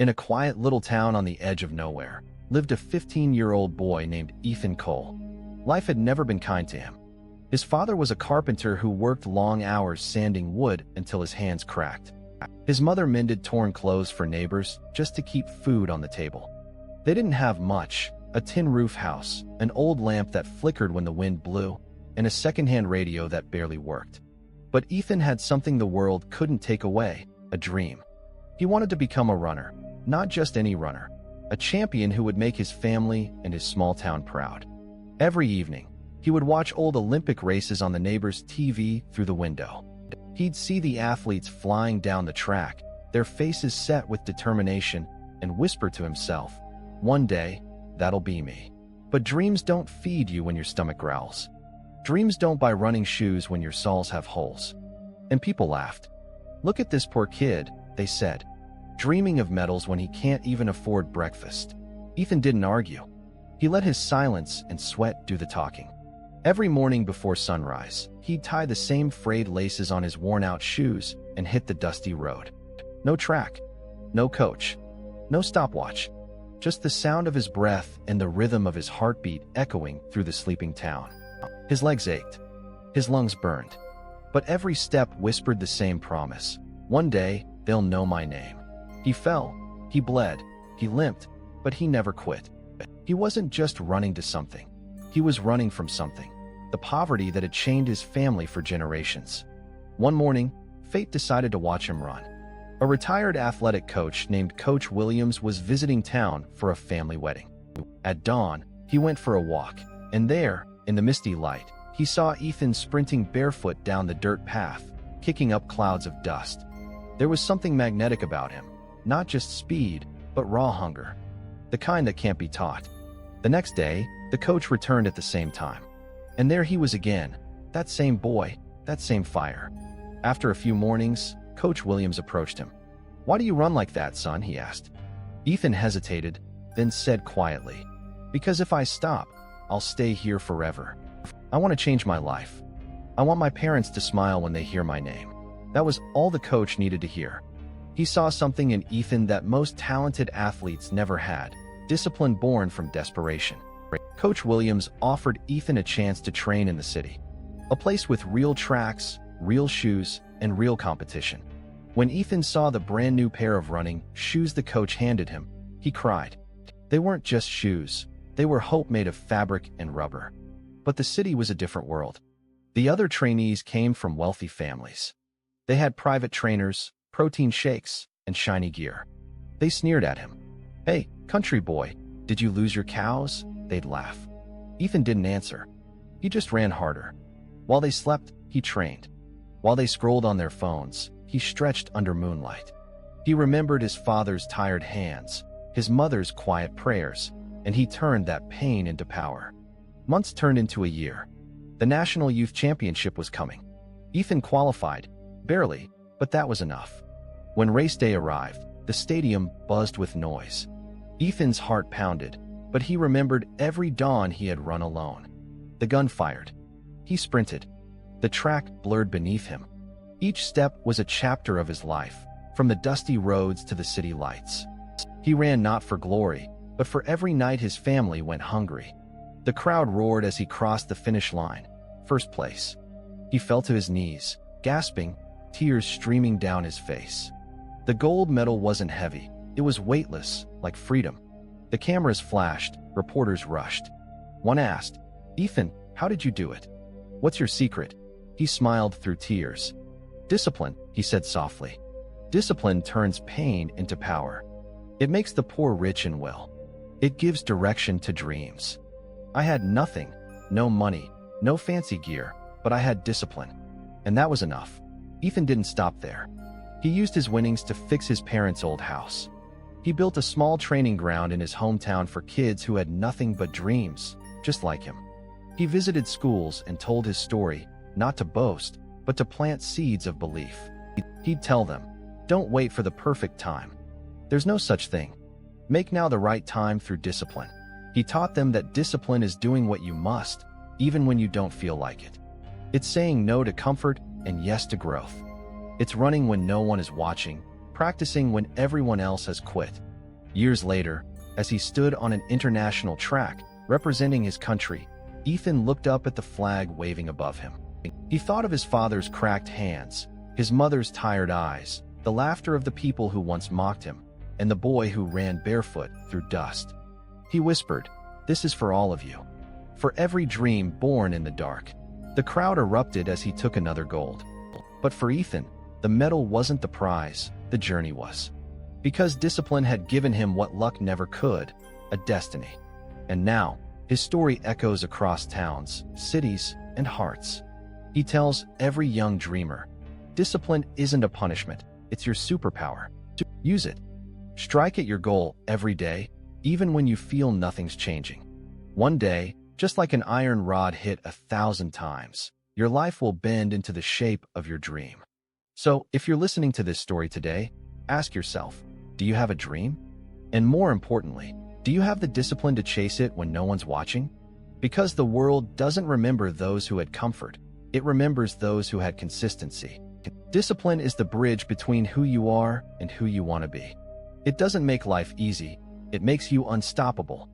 In a quiet little town on the edge of nowhere lived a 15-year-old boy named Ethan Cole. Life had never been kind to him. His father was a carpenter who worked long hours sanding wood until his hands cracked. His mother mended torn clothes for neighbors just to keep food on the table. They didn't have much: a tin roof house, an old lamp that flickered when the wind blew, and a secondhand radio that barely worked. But Ethan had something the world couldn't take away: a dream. He wanted to become a runner, not just any runner, a champion who would make his family and his small town proud. Every evening, he would watch old Olympic races on the neighbor's TV through the window. He'd see the athletes flying down the track, their faces set with determination, and whisper to himself, "One day, that'll be me." But dreams don't feed you when your stomach growls. Dreams don't buy running shoes when your soles have holes. And people laughed. "Look at this poor kid," they said, "dreaming of medals when he can't even afford breakfast." Ethan didn't argue. He let his silence and sweat do the talking. Every morning before sunrise, he'd tie the same frayed laces on his worn-out shoes and hit the dusty road. No track, no coach, no stopwatch, just the sound of his breath and the rhythm of his heartbeat echoing through the sleeping town. His legs ached, his lungs burned, but every step whispered the same promise: one day, they'll know my name. He fell, he bled, he limped, but he never quit. He wasn't just running to something. He was running from something: the poverty that had chained his family for generations. One morning, fate decided to watch him run. A retired athletic coach named Coach Williams was visiting town for a family wedding. At dawn, he went for a walk, and there, in the misty light, he saw Ethan sprinting barefoot down the dirt path, kicking up clouds of dust. There was something magnetic about him, not just speed, but raw hunger, the kind that can't be taught. The next day, the coach returned at the same time. And there he was again, that same boy, that same fire. After a few mornings, Coach Williams approached him. "Why do you run like that, son?" he asked. Ethan hesitated, then said quietly, "Because if I stop, I'll stay here forever. I want to change my life. I want my parents to smile when they hear my name." That was all the coach needed to hear. He saw something in Ethan that most talented athletes never had: discipline born from desperation. Coach Williams offered Ethan a chance to train in the city, a place with real tracks, real shoes, and real competition. When Ethan saw the brand new pair of running shoes the coach handed him, he cried. They weren't just shoes, they were hope made of fabric and rubber. But the city was a different world. The other trainees came from wealthy families. They had private trainers, protein shakes, and shiny gear. They sneered at him. "Hey, country boy, did you lose your cows?" They'd laugh. Ethan didn't answer. He just ran harder. While they slept, he trained. While they scrolled on their phones, he stretched under moonlight. He remembered his father's tired hands, his mother's quiet prayers, and he turned that pain into power. Months turned into a year. The National Youth Championship was coming. Ethan qualified, barely, but that was enough. When race day arrived, the stadium buzzed with noise. Ethan's heart pounded, but he remembered every dawn he had run alone. The gun fired. He sprinted. The track blurred beneath him. Each step was a chapter of his life, from the dusty roads to the city lights. He ran not for glory, but for every night his family went hungry. The crowd roared as he crossed the finish line. First place. He fell to his knees, gasping, tears streaming down his face. The gold medal wasn't heavy. It was weightless, like freedom. The cameras flashed, reporters rushed. One asked, "Ethan, how did you do it? What's your secret?" He smiled through tears. "Discipline," he said softly. "Discipline turns pain into power. It makes the poor rich and well. It gives direction to dreams. I had nothing, no money, no fancy gear, but I had discipline. And that was enough." Ethan didn't stop there. He used his winnings to fix his parents' old house. He built a small training ground in his hometown for kids who had nothing but dreams, just like him. He visited schools and told his story, not to boast, but to plant seeds of belief. He'd tell them, "Don't wait for the perfect time. There's no such thing. Make now the right time through discipline." He taught them that discipline is doing what you must, even when you don't feel like it. It's saying no to comfort and yes to growth. It's running when no one is watching, practicing when everyone else has quit, Years later, as he stood on an international track representing his country, Ethan looked up at the flag waving above him. He thought of his father's cracked hands, his mother's tired eyes, the laughter of the people who once mocked him, and the boy who ran barefoot through dust. He whispered, "This is for all of you. For every dream born in the dark." The crowd erupted as he took another gold. But for Ethan, the medal wasn't the prize, the journey was. Because discipline had given him what luck never could, a destiny. And now, his story echoes across towns, cities, and hearts. He tells every young dreamer, discipline isn't a punishment, it's your superpower. Use it. Strike at your goal every day, even when you feel nothing's changing. One day, just like an iron rod hit 1,000 times, your life will bend into the shape of your dream. So, if you're listening to this story today, ask yourself, do you have a dream? And more importantly, do you have the discipline to chase it when no one's watching? Because the world doesn't remember those who had comfort, it remembers those who had consistency. Discipline is the bridge between who you are and who you want to be. It doesn't make life easy, it makes you unstoppable.